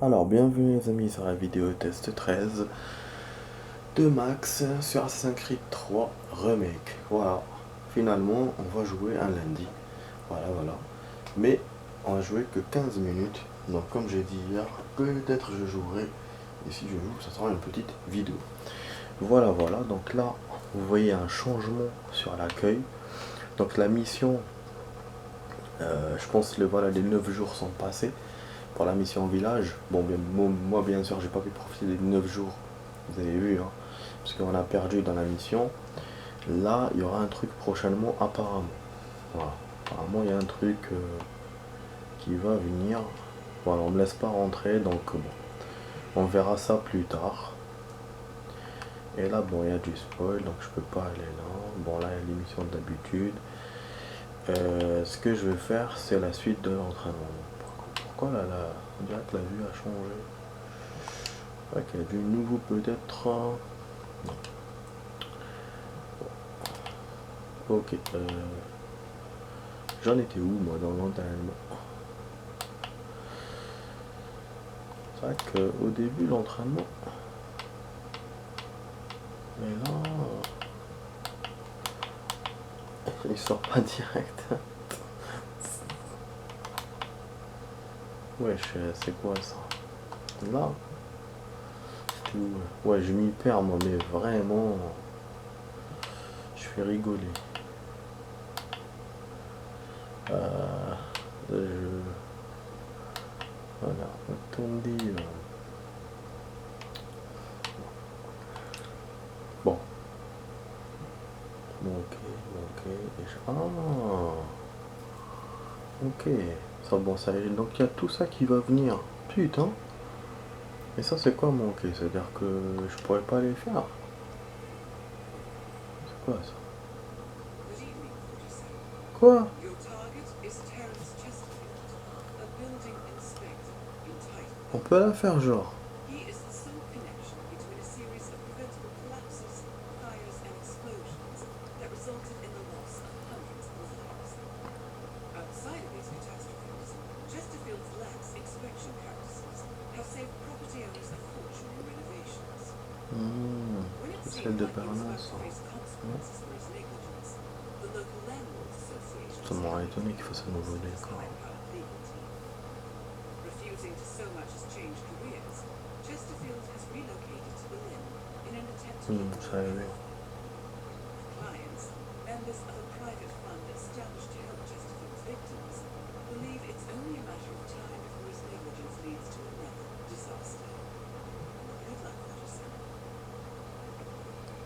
Alors, bienvenue les amis sur la vidéo test 13 de Max sur Assassin's Creed 3 Remake. Voilà, finalement on va jouer un lundi. Voilà. Mais on va jouer que 15 minutes. Donc comme j'ai dit hier, peut-être je jouerai. Et si je joue, ça sera une petite vidéo. Voilà. Donc là, vous voyez un changement sur l'accueil. Donc la mission, je pense que les 9 jours sont passés. Pour la mission village, moi bien sûr j'ai pas pu profiter des 9 jours, vous avez vu, hein, parce qu'on a perdu dans la mission. Là il y aura un truc prochainement apparemment. Voilà. Apparemment il y a un truc qui va venir. Voilà, on me laisse pas rentrer, donc bon, on verra ça plus tard. Et là bon il y a du spoil, donc je peux pas aller là. Bon là il y a l'émission d'habitude. Ce que je vais faire c'est la suite de l'entraînement. Pourquoi là, on dirait que la vue a changé. Ouais, qu'il y a du nouveau peut-être. Non. Ok. J'en étais où moi dans l'entraînement? C'est vrai qu'au début l'entraînement. Mais là. Il sort pas direct. Ouais, c'est quoi ça? Là. C'était où? Ouais, je m'y perds moi, mais vraiment. Je fais rigoler. Je... Voilà, attendez. Bon. Ok. Ah. Ok. Ça, bon, ça, donc il y a tout ça qui va venir. Putain. Et ça, c'est quoi manquer? C'est-à-dire que je pourrais pas les faire. C'est quoi ça? Quoi? On peut la faire genre. Celle de permanence. Ça m'aurait étonné qu'il fasse un nouveau décor. Ça y est.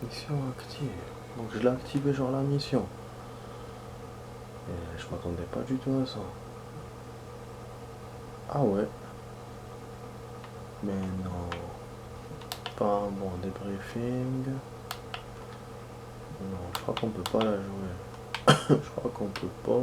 Mission active. Donc je l'ai activé genre la mission. Et je m'attendais pas du tout à ça. Ah ouais. Mais non. Pas un bon débriefing. Non, je crois qu'on peut pas la jouer. Je crois qu'on peut pas.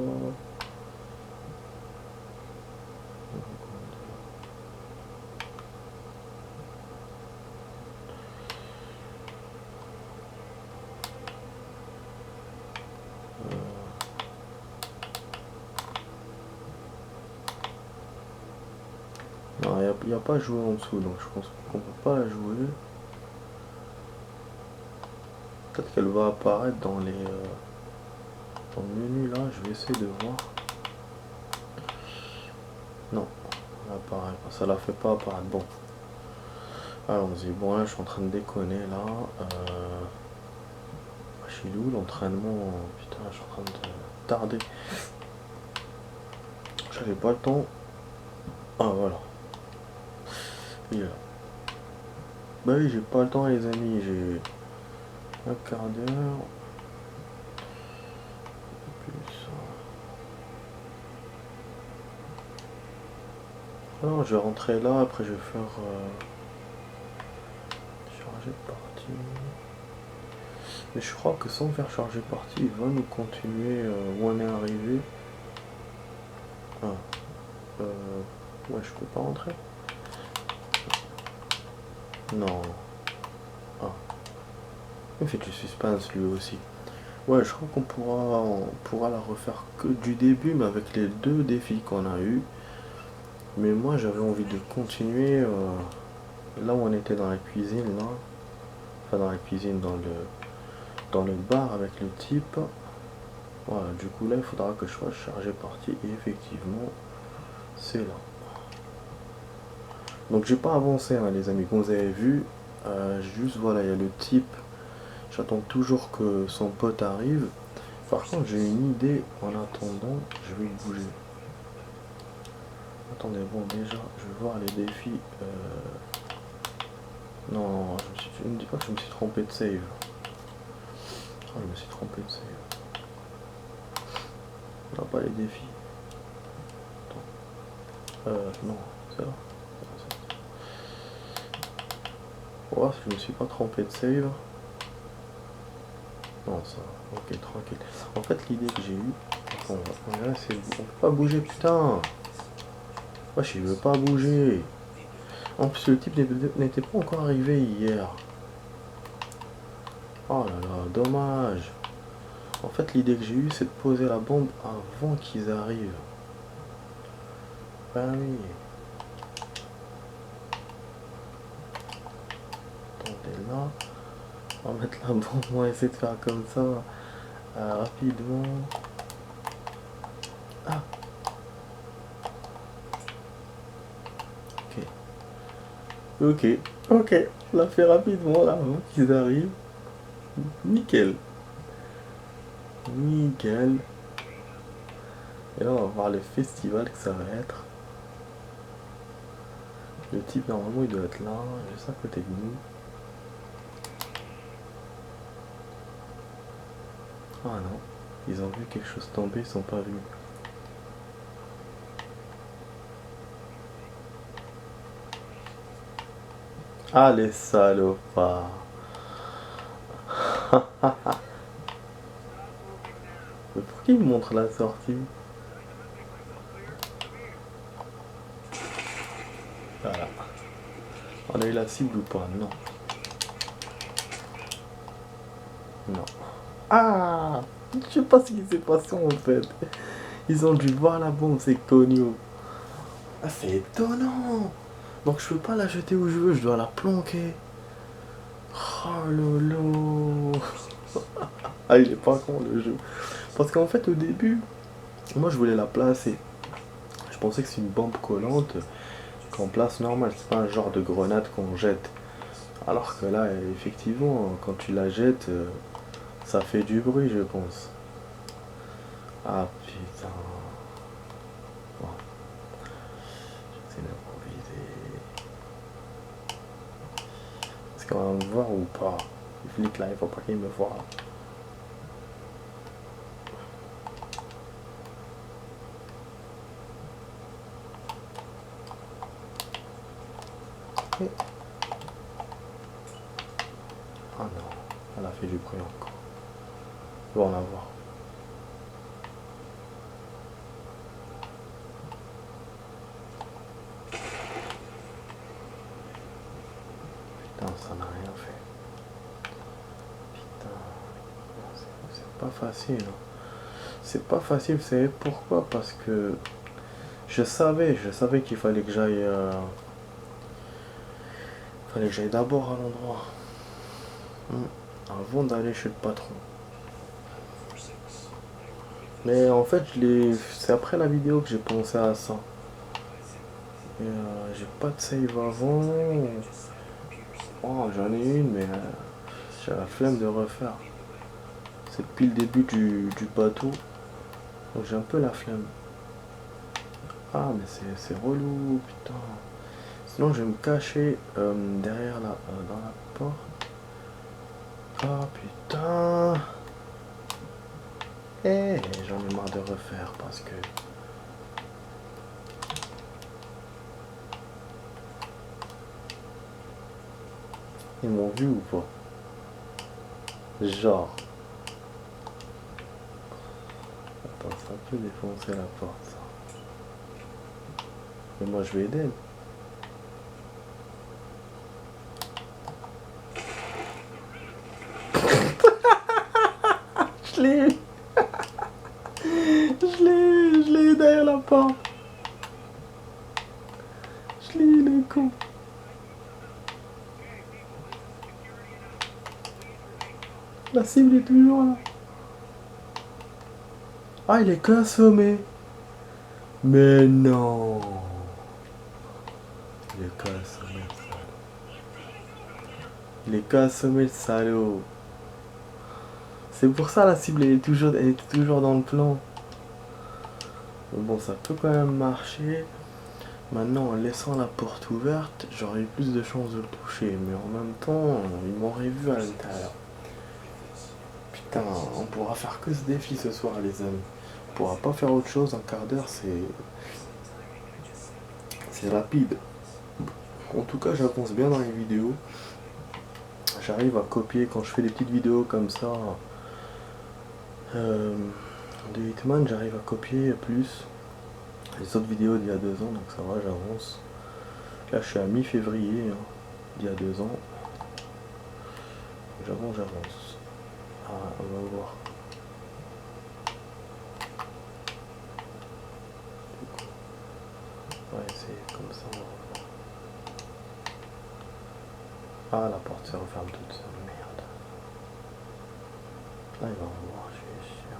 Non, il n'y a pas jouer en dessous, donc je pense qu'on peut pas la jouer. Peut-être qu'elle va apparaître dans les dans le menu là, je vais essayer de voir. Non, elle apparaît pas, ça la fait pas apparaître. Bon. Allons-y, bon là je suis en train de déconner là. Je suis où l'entraînement? Putain, je suis en train de tarder. J'avais pas le temps. Ah voilà. Il est là. Bah oui, j'ai pas le temps les amis, j'ai un quart d'heure. Non, je vais rentrer là, après je vais faire charger partie. Mais je crois que sans faire charger partie, il va nous continuer où on est arrivé. Ah. Ouais, je peux pas rentrer. Non. Ah. Il fait du suspense lui aussi. Ouais, je crois on pourra la refaire que du début, mais avec les deux défis qu'on a eu. Mais moi j'avais envie de continuer là où on était dans la cuisine là. Enfin dans la cuisine, dans le bar avec le type. Voilà, du coup là il faudra que je fasse charger partie et effectivement c'est là. Donc j'ai pas avancé hein, les amis, comme vous avez vu. Juste voilà, il y a le type. J'attends toujours que son pote arrive. Par contre j'ai une idée en attendant, je vais bouger. Attendez, bon déjà, je vais voir les défis. Non, je ne dis pas que je me suis trompé de save. Oh, je me suis trompé de save. On n'a pas les défis. Attends. Non, c'est là. Oh, je me suis pas trompé de save. Non, ça, ok, tranquille. En fait, l'idée que j'ai eue, attends, on peut pas bouger, putain. Wesh, il veut pas bouger. En plus, le type n'était pas encore arrivé hier. Oh là là, dommage. En fait, l'idée que j'ai eue, c'est de poser la bombe avant qu'ils arrivent. Ben oui. Attendez là. On va mettre la bombe, on va essayer de faire comme ça. Rapidement. Ah. Ok. Ok. On l'a fait rapidement là avant qu'ils arrivent. Nickel. Nickel. Et là, on va voir le festival que ça va être. Le type, normalement, il doit être là, juste à côté de nous. Ah non, ils ont vu quelque chose tomber, ils sont pas venus. Ah, les salopards. Mais pour qui ils montrent la sortie? Voilà. On a eu la cible ou pas? Non. Non. Ah, je sais pas ce qui s'est passé en fait. Ils ont dû voir la bombe, c'est Tonio. Ah, c'est étonnant. Donc je peux pas la jeter où je veux, je dois la planquer. Oh lolo. Ah, il est pas con le jeu. Parce qu'en fait, au début, moi je voulais la placer. Je pensais que c'est une bombe collante qu'on place normal. C'est pas un genre de grenade qu'on jette. Alors que là, effectivement, quand tu la jettes, ça fait du bruit, je pense. Ah putain. Bon. J'essaie d'improviser. Est-ce qu'on va me voir ou pas? Les flics là, il faut pas qu'ils me voient. Et... ah non, elle a fait du bruit encore. On va en avoir. Putain, ça n'a rien fait. Putain, c'est pas facile. Hein. C'est pas facile, vous savez pourquoi? Parce que je savais qu'il fallait que j'aille d'abord à l'endroit. Avant d'aller chez le patron. Mais en fait, c'est après la vidéo que j'ai pensé à ça. Et j'ai pas de save avant. Oh, j'en ai une, mais j'ai la flemme de refaire. C'est depuis le début du bateau. Donc j'ai un peu la flemme. Ah, mais c'est relou, putain. Sinon, je vais me cacher derrière là, dans la porte. Ah, putain. Eh, j'en ai marre de refaire parce que... ils m'ont vu ou pas? Genre. Attends, ça peut défoncer la porte, ça. Mais moi, je vais aider. Je l'ai eu. Je l'ai eu derrière la porte. Il est con. La cible est toujours là. Ah, il est que assommé. Mais non. Il est que assommé, le salaud. Il est que assommé, le salaud. C'est pour ça la cible elle est toujours dans le plan. Bon, ça peut quand même marcher. Maintenant, en laissant la porte ouverte, j'aurais eu plus de chances de le toucher. Mais en même temps, il m'aurait vu à l'intérieur. Putain, on pourra faire que ce défi ce soir, les amis. On pourra pas faire autre chose. Un quart d'heure, c'est rapide. En tout cas, j'avance bien dans les vidéos. J'arrive à copier quand je fais des petites vidéos comme ça. De Hitman, j'arrive à copier plus les autres vidéos d'il y a 2 ans, donc ça va, j'avance. Là, je suis à mi-février, hein, d'il y a 2 ans. J'avance. Ah, on va voir. Ouais, c'est comme ça, on va voir. Ah, la porte se referme toute seule, merde. Là, il va en voir, je suis sûr.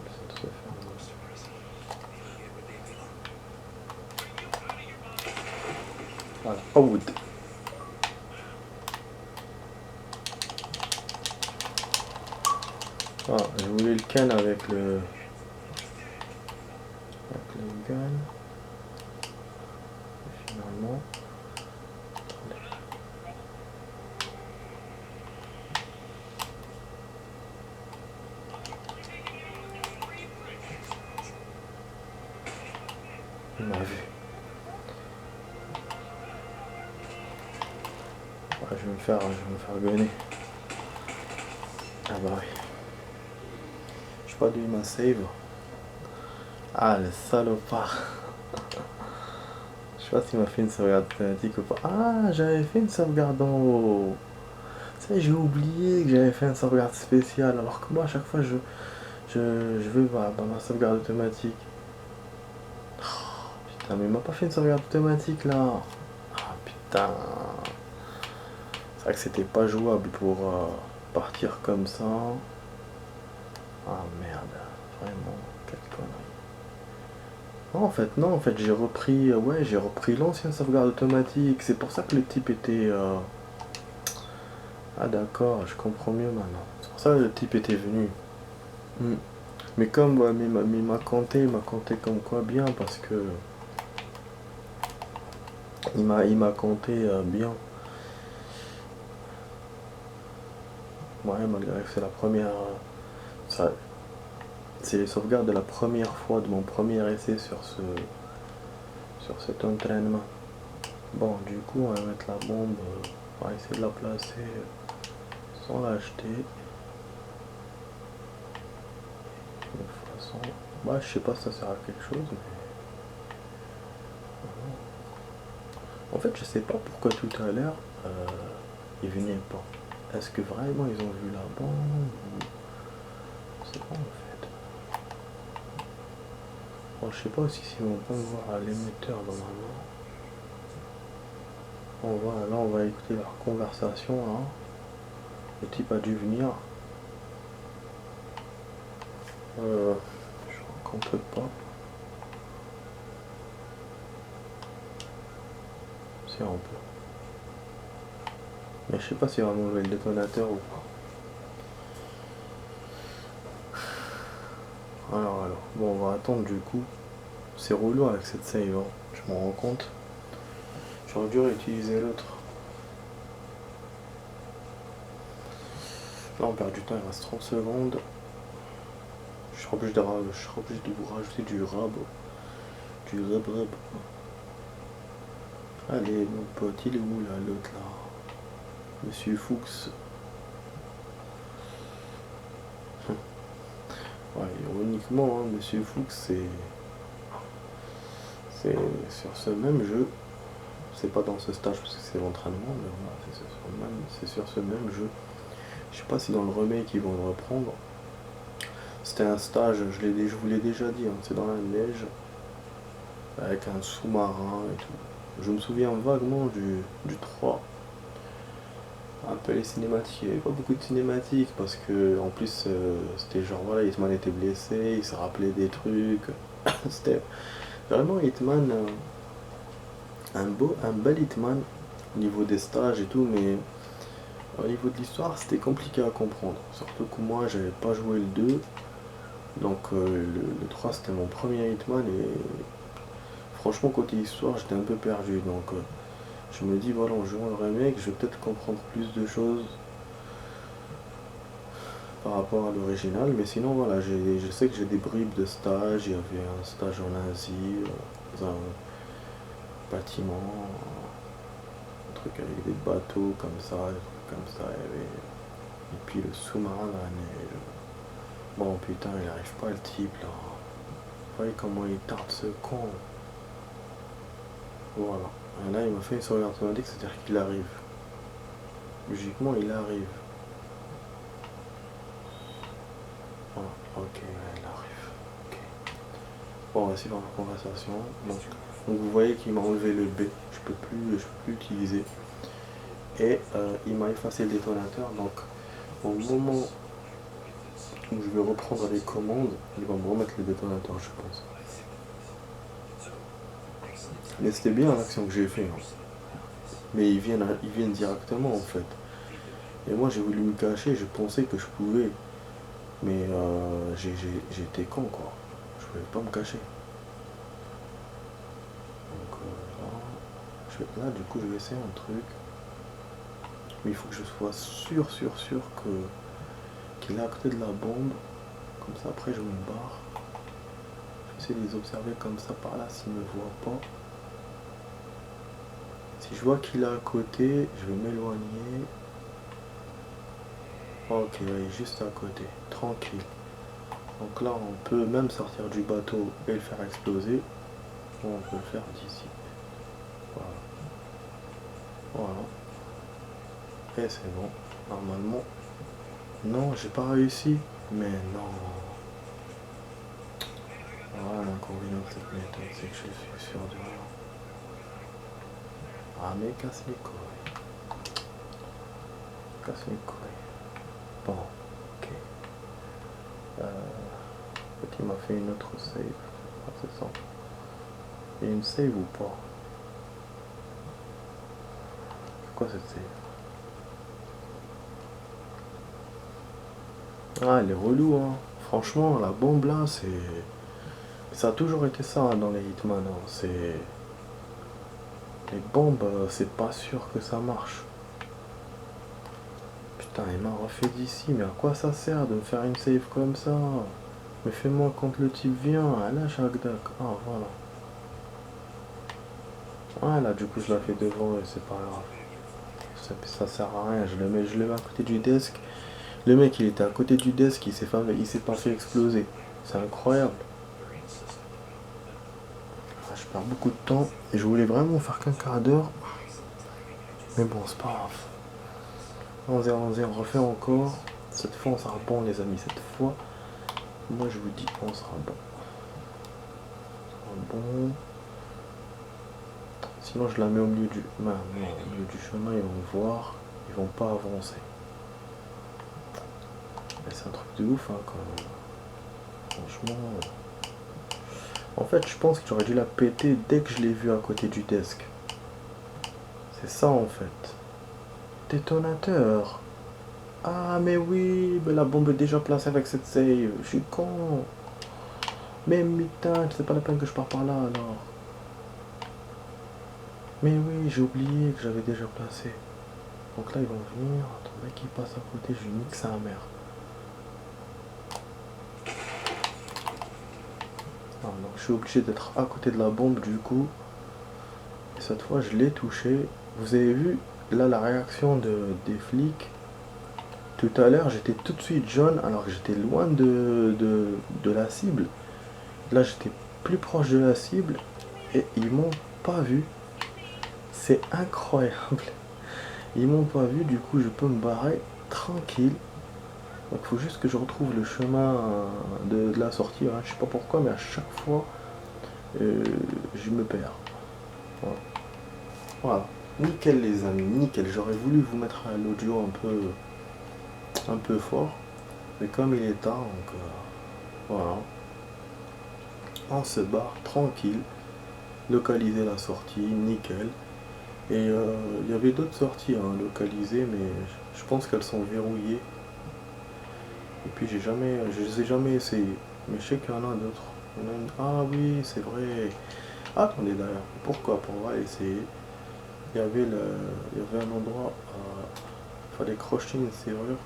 Ça se ferme. Voilà, out. Ah, je voulais le can avec le gun. Et finalement. Il m'a vu. Ouais, je vais me faire gunner. Ah bah oui. Je sais pas d'où il m'a save. Ah, le salopard. Je sais pas s'il m'a fait une sauvegarde automatique ou pas. Ah, j'avais fait une sauvegarde en haut. Ça, j'ai oublié que j'avais fait une sauvegarde spéciale. Alors que moi, à chaque fois, je veux ma sauvegarde automatique. Oh, putain, mais il m'a pas fait une sauvegarde automatique là. Ah, putain. C'est vrai que c'était pas jouable pour partir comme ça. Ah merde, vraiment, quelle connerie. Non, en fait, j'ai repris l'ancienne sauvegarde automatique. C'est pour ça que le type était. Ah d'accord, je comprends mieux maintenant. C'est pour ça que le type était venu. Hmm. Mais comme il m'a compté comme quoi bien parce que il m'a compté bien. Ouais, malgré que c'est la première. C'est les sauvegardes de la première fois de mon premier essai sur cet entraînement. Bon, du coup, on va mettre la bombe, on va essayer de la placer sans l'acheter. De toute façon, bah, je sais pas si ça sert à quelque chose, mais. En fait, je sais pas pourquoi tout à l'heure, ils venaient pas. Est-ce que vraiment ils ont vu la bombe ou. Je sais pas en fait. Bon, je sais pas aussi s'ils vont pas me voir à l'émetteur normalement. Là, on va écouter leur conversation là. Le type a dû venir. Je crois qu'on peut pas. Si on peut. Mais je sais pas si on va enlever le détonateur ou pas. Alors, bon, on va attendre du coup. C'est relou avec cette save, hein. Je m'en rends compte. J'aurais dû réutiliser l'autre. Là, on perd du temps, il reste 30 secondes. Je serai obligé de vous rajouter du rab. Du rab. Allez, mon pote, il est où là, l'autre là? Monsieur Fuchs. Ouais, ironiquement, hein, Monsieur Fuchs, c'est sur ce même jeu. C'est pas dans ce stage parce que c'est l'entraînement, mais voilà, c'est sur ce même jeu. Je sais pas si dans le remake ils vont le reprendre. C'était un stage, je vous l'ai déjà dit, hein, c'est dans la neige, avec un sous-marin et tout. Je me souviens vaguement du 3. Un peu les cinématiques, il n'y avait pas beaucoup de cinématiques parce que en plus c'était genre voilà, Hitman était blessé, il se rappelait des trucs. C'était vraiment Hitman, un bel Hitman au niveau des stages et tout, mais au niveau de l'histoire c'était compliqué à comprendre. Surtout que moi j'avais pas joué le 2, donc le 3 c'était mon premier Hitman et franchement côté histoire j'étais un peu perdu, donc je me dis voilà, en jouant le remake je vais peut-être comprendre plus de choses par rapport à l'original, mais sinon voilà, je sais que j'ai des bribes de stage, il y avait un stage en Asie, dans un bâtiment, un truc avec des bateaux comme ça, des trucs comme ça, et puis le sous-marin dans la neige. Bon putain, il arrive pas le type là. Vous voyez comment il tarde ce con. Voilà. Et là il m'a fait une sauvegarde automatique, c'est-à-dire qu'il arrive. Logiquement il arrive. Voilà, ok, il arrive. Ok. Bon, on va suivre la conversation. Donc vous voyez qu'il m'a enlevé le B, je peux plus l'utiliser. Et il m'a effacé le détonateur, donc au moment où je vais reprendre les commandes, il va me remettre le détonateur, je pense. Mais c'était bien l'action que j'ai fait, hein. Mais ils viennent directement en fait. Et moi j'ai voulu me cacher, je pensais que je pouvais. Mais j'étais con quoi. Je pouvais pas me cacher. Donc là du coup je vais essayer un truc. Mais il faut que je sois sûr qu'il est à côté de la bombe. Comme ça après je me barre. Je vais essayer de les observer comme ça par là s'ils ne me voient pas. Si je vois qu'il est à côté, je vais m'éloigner. Ok, il est juste à côté, tranquille. Donc là on peut même sortir du bateau et le faire exploser. Ou on peut le faire d'ici. Voilà. Voilà. Et c'est bon. Normalement. Non, j'ai pas réussi. Mais non. Voilà l'inconvénient de cette méthode, c'est que je suis sûr de rien. Ah mais casse les couilles. Casse les couilles. Bon, ok. Il m'a fait une autre save. Ah, c'est ça. Il y a une save ou pas? C'est quoi cette save? Ah, elle est relou, hein. Franchement, la bombe là, c'est. Ça a toujours été ça hein, dans les Hitman. Hein. C'est. Les bombes, c'est pas sûr que ça marche. Putain, il m'a refait d'ici, mais à quoi ça sert de me faire une save comme ça? Mais fais-moi quand le type vient. Ah là, Jacques. Ah, voilà. Ah là, du coup, je la fais devant et c'est pas grave. Ça sert à rien. Je le mets à côté du desk. Le mec, il était à côté du desk, il s'est pas fait exploser. C'est incroyable. Ah, je perds beaucoup de temps et je voulais vraiment faire qu'un quart d'heure. Mais bon, c'est pas grave. 11h, on refait encore. Cette fois, on sera bon, les amis. Cette fois, moi, je vous dis, on sera bon. On sera bon. Sinon, je la mets au milieu du... Non, au milieu du chemin, ils vont me voir. Ils vont pas avancer. Mais c'est un truc de ouf, hein, quand même. Franchement... En fait, je pense que j'aurais dû la péter dès que je l'ai vue à côté du desk. C'est ça, en fait. Détonateur. Ah, mais oui, mais la bombe est déjà placée avec cette save. Je suis con. Mais putain, c'est pas la peine que je pars par là, alors. Mais oui, j'ai oublié que j'avais déjà placé. Donc là, ils vont venir. Attends, qui passe à côté, je lui nique sa mère. Ah, donc je suis obligé d'être à côté de la bombe du coup. Et cette fois, je l'ai touché. Vous avez vu, là, la réaction des flics. Tout à l'heure, j'étais tout de suite jaune alors que j'étais loin de la cible. Là, j'étais plus proche de la cible et ils m'ont pas vu. C'est incroyable. Ils m'ont pas vu, du coup, je peux me barrer tranquille. Donc il faut juste que je retrouve le chemin de la sortie, hein. Je sais pas pourquoi, mais à chaque fois, je me perds. Voilà. Voilà. Nickel les amis, nickel. J'aurais voulu vous mettre l'audio un peu fort, mais comme il est tard, donc voilà. On se barre tranquille, localiser la sortie, nickel. Et il y avait d'autres sorties localisées, mais je pense qu'elles sont verrouillées. Et puis je les ai jamais essayées. Mais je sais qu'il y en a d'autres. Ah oui, c'est vrai. Attendez d'ailleurs, pourquoi pas, on va essayer. Il y avait un endroit, il fallait crocheter une serrure.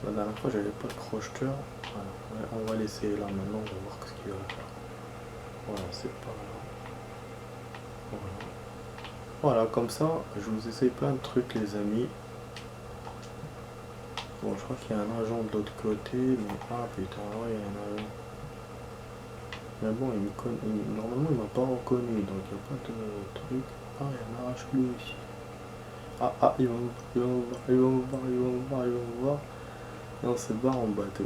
La dernière fois j'avais pas de crocheteur. Voilà. Ouais, on va l'essayer là maintenant, on va voir ce qu'il va faire. Voilà, c'est pas là. Voilà. Voilà, comme ça, je vous essaye plein de trucs les amis. Bon, je crois qu'il y a un agent de l'autre côté, mais ah putain, ouais, il y a un agent. Mais bon, normalement il m'a pas reconnu, donc il n'y a pas de truc. Ah, il y a un arrache-clou ici. Il va me voir. Et on se barre en bateau.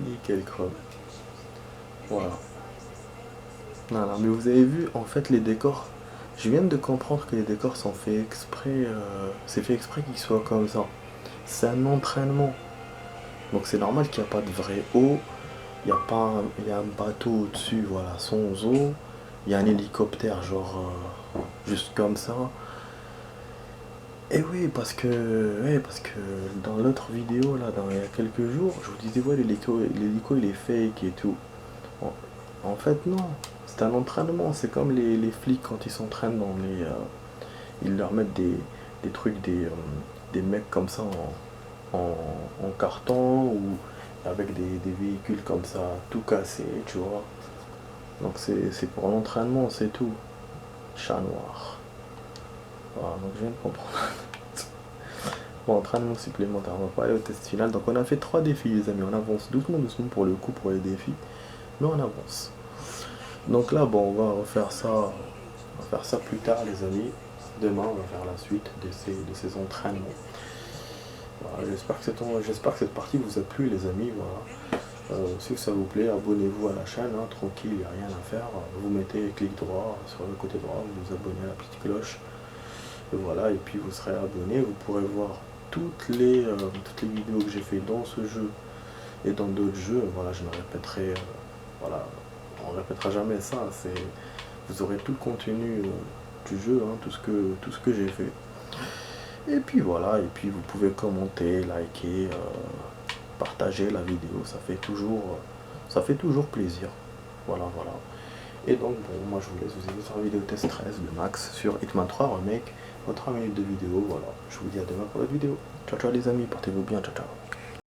Nickel chrome. Voilà. Non, mais vous avez vu, en fait, les décors. Je viens de comprendre que les décors sont faits exprès. C'est fait exprès qu'ils soient comme ça. C'est un entraînement. Donc c'est normal qu'il n'y a pas de vraie eau. Il y a un bateau au-dessus, voilà, sans eau. Il y a un hélicoptère, genre, juste comme ça. Et oui, parce que dans l'autre vidéo, là, il y a quelques jours, je vous disais, ouais, l'hélico, il est fake et tout. En fait, non. C'est un entraînement. C'est comme les flics quand ils s'entraînent dans les... ils leur mettent des trucs, des mecs comme ça en carton ou avec des véhicules comme ça, tout cassé, tu vois. Donc c'est pour l'entraînement, c'est tout. Chat noir. Voilà, donc je viens de comprendre. Bon, entraînement supplémentaire, on va pas aller au test final. Donc on a fait 3 défis les amis, on avance doucement pour le coup pour les défis. Mais on avance. Donc là, bon, on va refaire ça. On va faire ça plus tard les amis. Demain on va faire la suite de ces entraînements. Voilà, j'espère que cette partie vous a plu les amis. Voilà. Si ça vous plaît, abonnez-vous à la chaîne, hein, tranquille, il n'y a rien à faire. Vous mettez clic droit sur le côté droit, vous vous abonnez à la petite cloche. Et voilà, et puis vous serez abonné, vous pourrez voir toutes les vidéos que j'ai fait dans ce jeu et dans d'autres jeux. Voilà, je me répéterai, voilà, on ne répétera jamais ça. Vous aurez tout le contenu du jeu, hein, tout ce que j'ai fait. Et puis voilà, et puis vous pouvez commenter, liker, partager la vidéo, ça fait toujours plaisir. Voilà. Et donc bon, moi je vous laisse, vous avez sur la vidéo test 13 de Max sur Hitman 3 Remake, 3 minutes de vidéo, voilà. Je vous dis à demain pour la vidéo. Ciao les amis, portez-vous bien, ciao.